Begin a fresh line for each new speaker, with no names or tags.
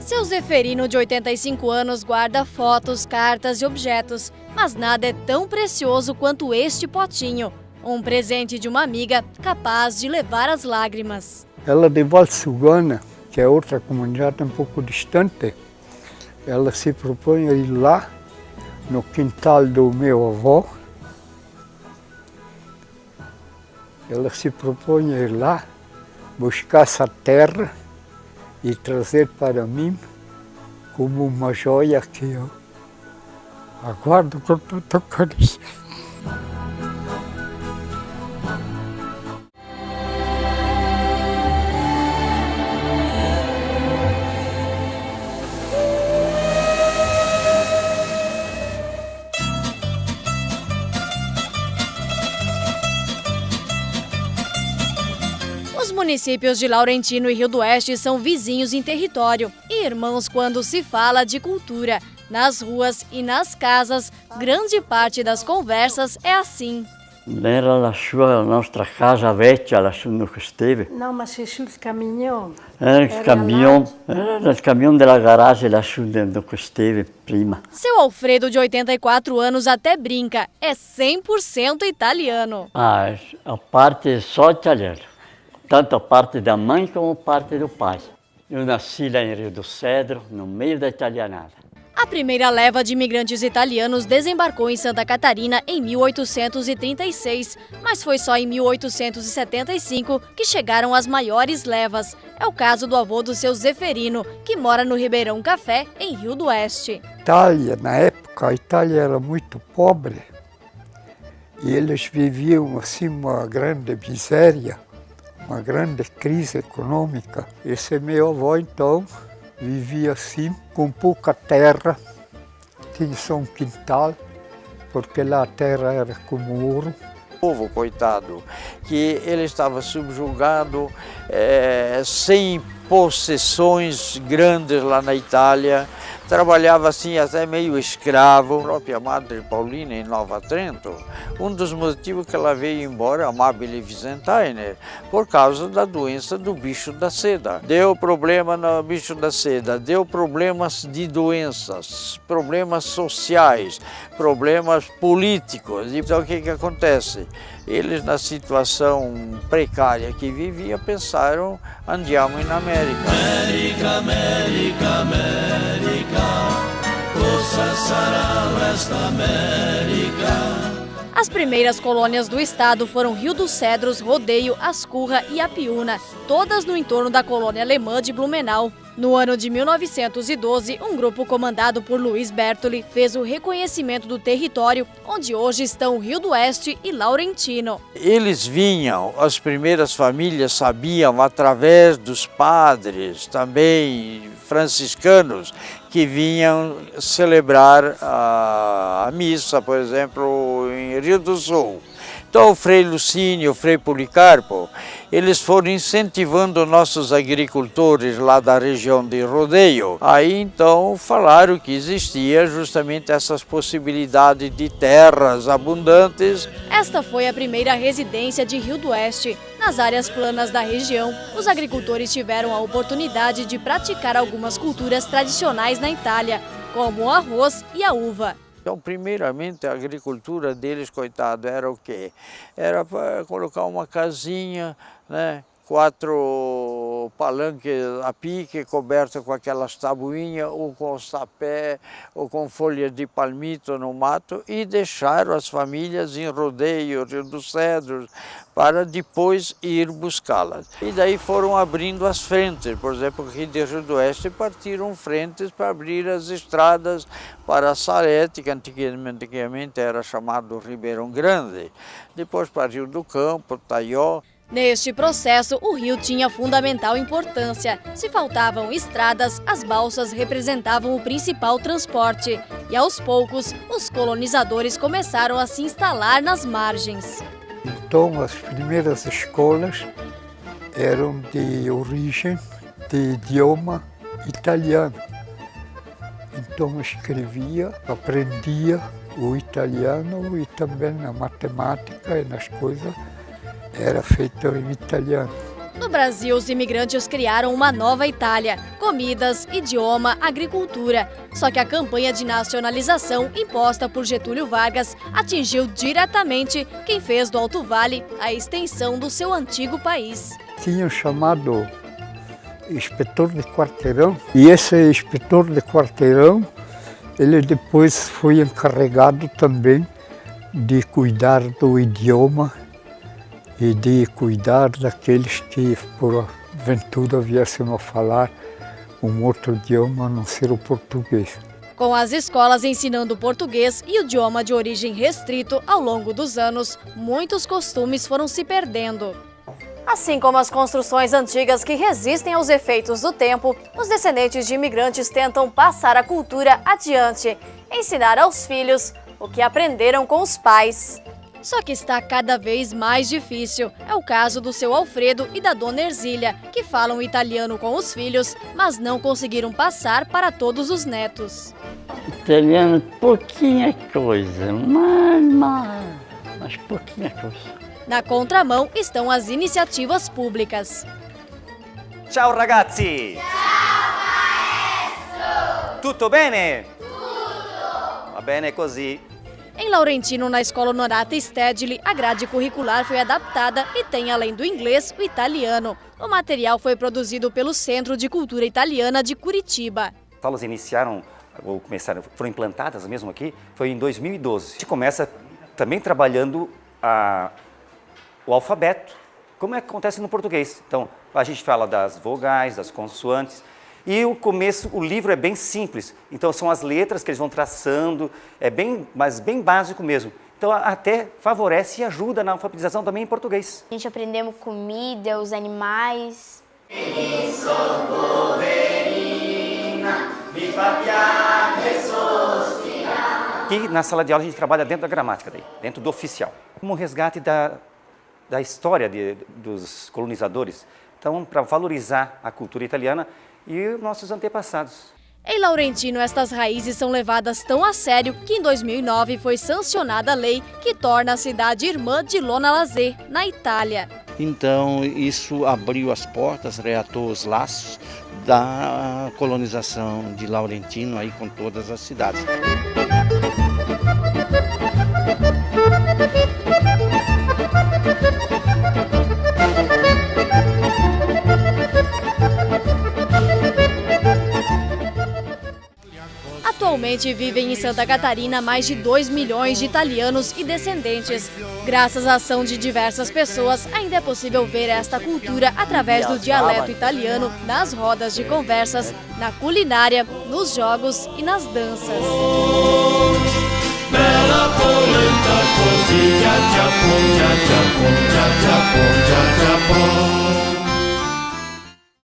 Seu Zeferino, de 85 anos, guarda fotos, cartas e objetos, mas nada é tão precioso quanto este potinho. Um presente de uma amiga capaz de levar as lágrimas.
Ela de Valsugana, que é outra comunidade um pouco distante, ela se propõe a ir lá no quintal do meu avô. Ela se propõe a ir lá buscar essa terra e trazer para mim como uma joia que eu aguardo com tanta carícia.
Os municípios de Laurentino e Rio do Oeste são vizinhos em território e irmãos quando se fala de cultura. Nas ruas e nas casas, grande parte das conversas é assim.
Era a nossa casa velha, no que esteve.
Não, mas c'è il caminhão.
Era o caminhão da garagem no que esteve prima.
Seu Alfredo, de 84 anos, até brinca, é 100% italiano.
A parte é só italiana. Tanto a parte da mãe como a parte do pai. Eu nasci lá em Rio do Cedro, no meio da italianada.
A primeira leva de imigrantes italianos desembarcou em Santa Catarina em 1836, mas foi só em 1875 que chegaram as maiores levas. É o caso do avô do seu Zeferino, que mora no Ribeirão Café, em Rio do Oeste.
Na época, a Itália era muito pobre e eles viviam assim uma grande miséria, uma grande crise econômica. Esse meu avô, então, vivia assim, com pouca terra, tinha só um quintal, porque lá a terra era como ouro.
O povo, coitado, que ele estava subjugado, sem possessões grandes lá na Itália, trabalhava assim até meio escravo. A própria Madre Paulina, em Nova Trento, um dos motivos que ela veio embora, Amabile Vicentainer, por causa da doença do bicho da seda. Deu problema no bicho da seda, deu problemas de doenças, problemas sociais, problemas políticos. Então o que acontece? Eles, na situação precária que viviam, pensaram, andiamo in América.
América, América, América, cosa sarà esta América?
As primeiras colônias do estado foram Rio dos Cedros, Rodeio, Ascurra e Apiúna, todas no entorno da colônia alemã de Blumenau. No ano de 1912, um grupo comandado por Luiz Bertoli fez o reconhecimento do território, onde hoje estão Rio do Oeste e Laurentino.
Eles vinham, as primeiras famílias sabiam, através dos padres, também franciscanos, que vinham celebrar a missa, por exemplo, em Rio do Sul. Então o Frei Lucínio, o Frei Policarpo, eles foram incentivando nossos agricultores lá da região de Rodeio. Aí então falaram que existia justamente essas possibilidades de terras abundantes.
Esta foi a primeira residência de Rio do Oeste. Nas áreas planas da região, os agricultores tiveram a oportunidade de praticar algumas culturas tradicionais na Itália, como o arroz e a uva.
Então, primeiramente, a agricultura deles, coitado, era o quê? Era para colocar uma casinha, né? 4 palanques a pique, coberta com aquelas tabuinhas, ou com sapé, ou com folhas de palmito no mato, e deixaram as famílias em Rodeio, Rio dos Cedros, para depois ir buscá-las. E daí foram abrindo as frentes, por exemplo, aqui de Rio do Oeste partiram frentes para abrir as estradas para Salete, que antigamente era chamado Ribeirão Grande, depois para Rio do Campo, Taió.
Neste processo, o rio tinha fundamental importância. Se faltavam estradas, as balsas representavam o principal transporte. E aos poucos, os colonizadores começaram a se instalar nas margens.
Então, as primeiras escolas eram de origem, de idioma italiano. Então, eu escrevia, aprendia o italiano e também na matemática e nas coisas era feito em italiano.
No Brasil, os imigrantes criaram uma nova Itália, comidas, idioma, agricultura. Só que a campanha de nacionalização imposta por Getúlio Vargas atingiu diretamente quem fez do Alto Vale a extensão do seu antigo país.
Tinham chamado inspetor de quarteirão, e esse inspetor de quarteirão, ele depois foi encarregado também de cuidar do idioma e de cuidar daqueles que, porventura, viessem a falar um outro idioma a não ser o português.
Com as escolas ensinando português e o idioma de origem restrito ao longo dos anos, muitos costumes foram se perdendo. Assim como as construções antigas que resistem aos efeitos do tempo, os descendentes de imigrantes tentam passar a cultura adiante, ensinar aos filhos o que aprenderam com os pais. Só que está cada vez mais difícil. É o caso do seu Alfredo e da dona Erzília, que falam italiano com os filhos, mas não conseguiram passar para todos os netos.
Italiano, pouquinha coisa, mas pouquinha coisa.
Na contramão estão as iniciativas públicas.
Ciao ragazzi! Ciao maestro! Tutto bene? Tutto! Va bene così.
Em Laurentino, na Escola Honorata Stedley, a grade curricular foi adaptada e tem, além do inglês, o italiano. O material foi produzido pelo Centro de Cultura Italiana de Curitiba.
As aulas iniciaram, ou começaram, foram implantadas mesmo aqui, foi em 2012. A gente começa também trabalhando o alfabeto, como é que acontece no português. Então, a gente fala das vogais, das consoantes, e o livro é bem simples. Então, são as letras que eles vão traçando, mas bem básico mesmo. Então, até favorece e ajuda na alfabetização também em português.
A gente aprendemos comida, os animais.
Aqui na sala de aula a gente trabalha dentro da gramática, dentro do oficial. Como resgate da história dos colonizadores. Então, para valorizar a cultura italiana e os nossos antepassados.
Em Laurentino, estas raízes são levadas tão a sério que em 2009 foi sancionada a lei que torna a cidade irmã de Lonalazé, na Itália.
Então, isso abriu as portas, reatou os laços da colonização de Laurentino aí com todas as cidades.
Atualmente vivem em Santa Catarina mais de 2 milhões de italianos e descendentes. Graças à ação de diversas pessoas, ainda é possível ver esta cultura através do dialeto italiano nas rodas de conversas, na culinária, nos jogos e nas danças.